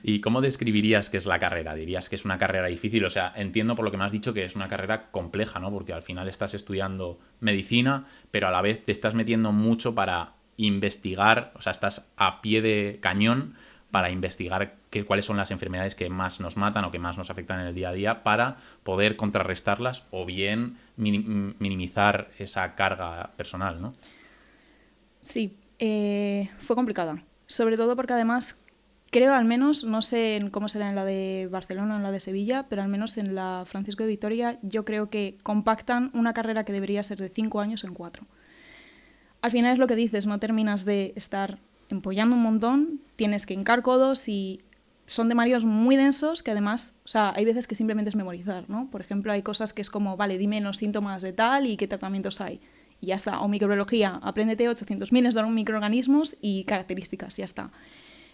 ¿Y cómo describirías qué es la carrera? ¿Dirías que es una carrera difícil? O sea, entiendo por lo que me has dicho que es una carrera compleja, ¿no? Porque al final estás estudiando medicina, pero a la vez te estás metiendo mucho para investigar, o sea, estás a pie de cañón para investigar cuáles son las enfermedades que más nos matan o que más nos afectan en el día a día para poder contrarrestarlas o bien minimizar esa carga personal, ¿no? Sí, fue complicada. Sobre todo porque además creo al menos, no sé cómo será en la de Barcelona o en la de Sevilla, pero al menos en la Francisco de Vitoria yo creo que compactan una carrera que debería ser de 5 años en 4. Al final es lo que dices, no terminas de estar empollando un montón, tienes que hincar codos y son temarios muy densos que además, o sea, hay veces que simplemente es memorizar, ¿no? Por ejemplo, hay cosas que es como, vale, dime los síntomas de tal y qué tratamientos hay. Y ya está. O microbiología, apréndete 800 miles de microorganismos y características, ya está.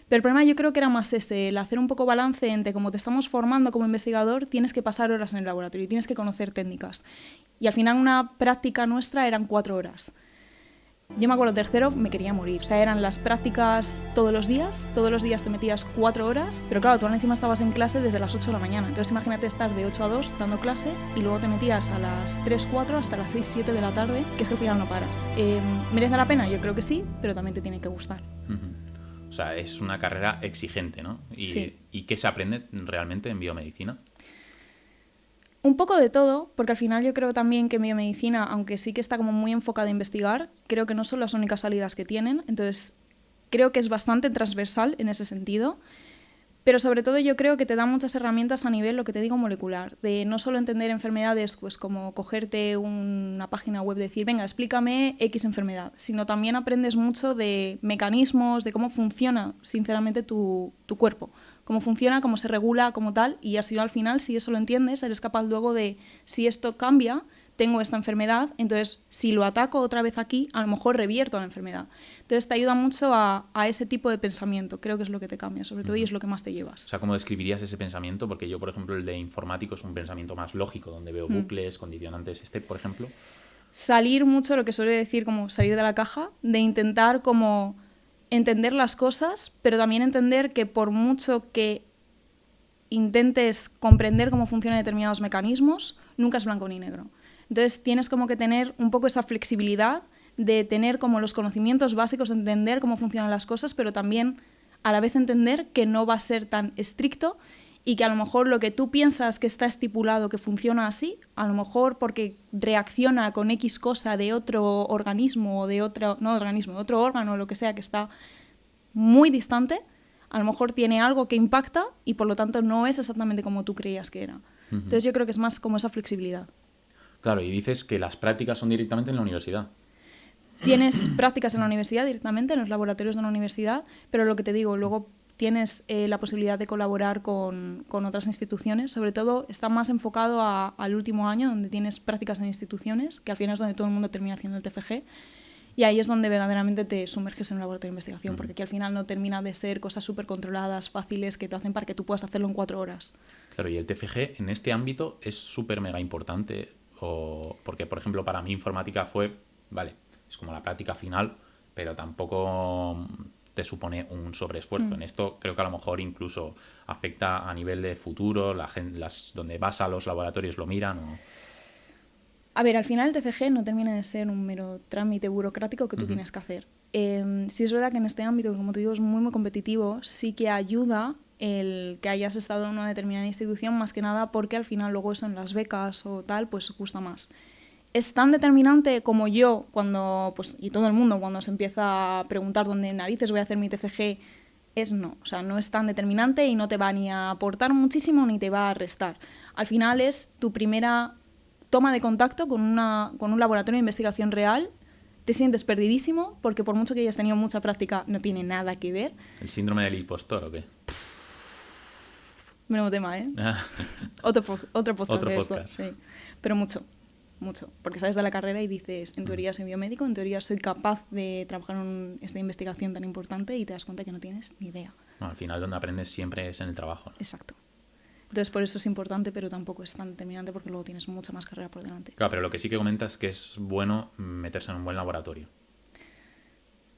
Pero el problema yo creo que era más ese, el hacer un poco balance entre cómo te estamos formando como investigador, tienes que pasar horas en el laboratorio, tienes que conocer técnicas. Y al final una práctica nuestra eran 4 horas. Yo me acuerdo, tercero me quería morir. O sea, eran las prácticas todos los días te metías 4 horas, pero claro, tú encima estabas en clase desde las 8 de la mañana. Entonces imagínate estar de 8 a 2 dando clase y luego te metías a las 3 4 hasta las 6 7 de la tarde, que es que al final no paras. ¿Merece la pena? Yo creo que sí, pero también te tiene que gustar. O sea, es una carrera exigente, ¿no? Sí. ¿Y qué se aprende realmente en biomedicina? Un poco de todo, porque al final yo creo también que biomedicina, aunque sí que está como muy enfocada a investigar, creo que no son las únicas salidas que tienen. Entonces, creo que es bastante transversal en ese sentido. Pero sobre todo yo creo que te da muchas herramientas a nivel, lo que te digo, molecular. De no solo entender enfermedades, pues como cogerte una página web y decir, venga, explícame X enfermedad, sino también aprendes mucho de mecanismos, de cómo funciona, sinceramente, tu cuerpo. Cómo funciona, cómo se regula, como tal. Y así al final, si eso lo entiendes, eres capaz luego de, si esto cambia, tengo esta enfermedad, entonces si lo ataco otra vez aquí, a lo mejor revierto la enfermedad. Entonces te ayuda mucho a ese tipo de pensamiento, creo que es lo que te cambia, sobre todo, y es lo que más te O llevas. sea, ¿cómo describirías ese pensamiento? Porque yo, por ejemplo, el de informático es un pensamiento más lógico, donde veo bucles, condicionantes. Este, por ejemplo, Salir mucho, lo que suele decir como salir de la caja, de intentar como entender las cosas, pero también entender que por mucho que intentes comprender cómo funcionan determinados mecanismos, nunca es blanco ni negro. Entonces tienes como que tener un poco esa flexibilidad de tener como los conocimientos básicos, de entender cómo funcionan las cosas, pero también a la vez entender que no va a ser tan estricto y que a lo mejor lo que tú piensas que está estipulado que funciona así, a lo mejor porque reacciona con X cosa de otro organismo o de otro, no organismo, de otro órgano o lo que sea que está muy distante, a lo mejor tiene algo que impacta y por lo tanto no es exactamente como tú creías que era. Entonces yo creo que es más como esa flexibilidad. claro, y dices que las prácticas son directamente en la universidad. Tienes prácticas en la universidad directamente, en los laboratorios de la universidad, pero lo que te digo, luego tienes la posibilidad de colaborar con otras instituciones. Sobre todo está más enfocado al último año, donde tienes prácticas en instituciones, que al final es donde todo el mundo termina haciendo el TFG. Y ahí es donde verdaderamente te sumerges en un laboratorio de investigación, porque aquí al final no termina de ser cosas súper controladas, fáciles, que te hacen para que tú puedas hacerlo en 4 horas. Claro, y el TFG en este ámbito es súper mega importante, porque, por ejemplo, para mí informática fue, vale, es como la práctica final, pero tampoco te supone un sobreesfuerzo. En esto creo que a lo mejor incluso afecta a nivel de futuro, la gente, donde vas a los laboratorios lo miran o... A ver, al final el TFG no termina de ser un mero trámite burocrático que tú tienes que hacer. Sí es verdad que en este ámbito, que como te digo es muy, muy competitivo, sí que ayuda el que hayas estado en una determinada institución, más que nada porque al final luego eso en las becas o tal, pues gusta más. Es tan determinante como yo, cuando, pues, y todo el mundo, cuando se empieza a preguntar dónde narices voy a hacer mi TFG, es no. O sea, no es tan determinante y no te va ni a aportar muchísimo ni te va a restar. Al final es tu primera toma de contacto con un laboratorio de investigación real. Te sientes perdidísimo porque por mucho que hayas tenido mucha práctica no tiene nada que ver. ¿El síndrome del impostor o qué? Menudo tema, ¿eh? Otro podcast Otro de esto, podcast. sí. Pero mucho, mucho. Porque sales de la carrera y dices, en teoría soy biomédico, en teoría soy capaz de trabajar en esta investigación tan importante y te das cuenta que no tienes ni idea. No, al final donde aprendes siempre es en el trabajo, ¿no? Exacto. Entonces por eso es importante, pero tampoco es tan determinante porque luego tienes mucha más carrera por delante. Claro, pero lo que sí que comentas es que es bueno meterse en un buen laboratorio.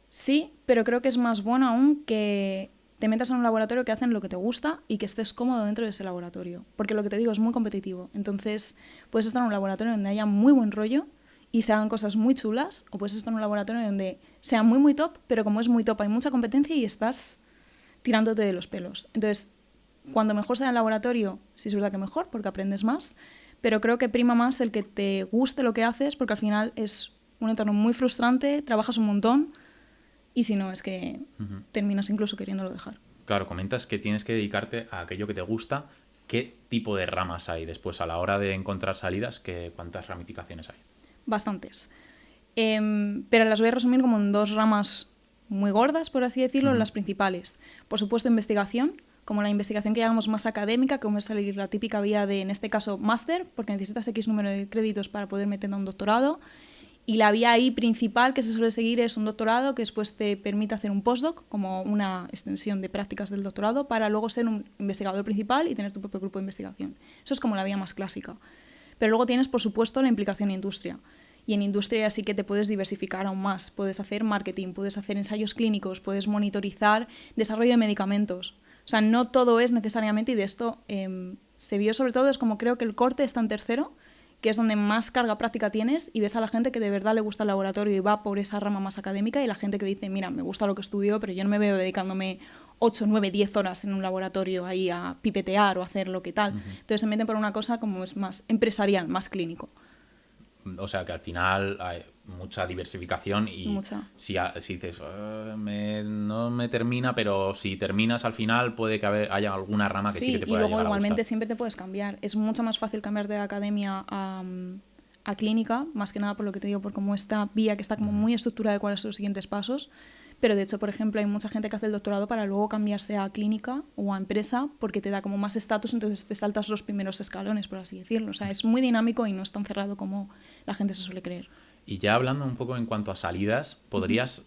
Sí, pero creo que es más bueno aún que te metas en un laboratorio que hacen lo que te gusta y que estés cómodo dentro de ese laboratorio. Porque lo que te digo es muy competitivo. Entonces, puedes estar en un laboratorio donde haya muy buen rollo y se hagan cosas muy chulas, o puedes estar en un laboratorio donde sea muy, muy top, pero como es muy top hay mucha competencia y estás tirándote de los pelos. Entonces, cuando mejor sea el laboratorio, sí es verdad que mejor, porque aprendes más, pero creo que prima más el que te guste lo que haces, porque al final es un entorno muy frustrante, trabajas un montón, y si no, es que terminas incluso queriéndolo dejar. Claro, comentas que tienes que dedicarte a aquello que te gusta. ¿Qué tipo de ramas hay después a la hora de encontrar salidas? ¿Cuántas ramificaciones hay? Bastantes. Pero las voy a resumir como en 2 ramas muy gordas, por así decirlo, las principales. Por supuesto, investigación, como la investigación que llamamos más académica, como es salir la típica vía de, en este caso, máster, porque necesitas X número de créditos para poder meter a un doctorado. Y la vía ahí principal que se suele seguir es un doctorado que después te permite hacer un postdoc, como una extensión de prácticas del doctorado, para luego ser un investigador principal y tener tu propio grupo de investigación. Eso es como la vía más clásica. Pero luego tienes, por supuesto, la implicación en industria. Y en industria sí que te puedes diversificar aún más. Puedes hacer marketing, puedes hacer ensayos clínicos, puedes monitorizar desarrollo de medicamentos. O sea, no todo es necesariamente, y de esto se vio sobre todo, es como creo que el corte está en tercero, que es donde más carga práctica tienes, y ves a la gente que de verdad le gusta el laboratorio y va por esa rama más académica, y la gente que dice, mira, me gusta lo que estudio, pero yo no me veo dedicándome 8, 9, 10 horas en un laboratorio ahí a pipetear o hacer lo que tal. Entonces se meten por una cosa como es más empresarial, más clínico. O sea que al final hay mucha diversificación y Mucha. si dices, no me termina, pero si terminas al final puede que haya alguna rama que sí que te y pueda luego llegar a igualmente gustar. siempre te puedes cambiar. Es mucho más fácil cambiar de academia a clínica, más que nada por lo que te digo, por cómo esta vía que está como muy estructurada de cuáles son los siguientes pasos. Pero de hecho, por ejemplo, hay mucha gente que hace el doctorado para luego cambiarse a clínica o a empresa porque te da como más estatus, entonces te saltas los primeros escalones, por así decirlo. O sea, es muy dinámico y no es tan cerrado como la gente se suele creer. Y ya hablando un poco en cuanto a salidas, ¿podrías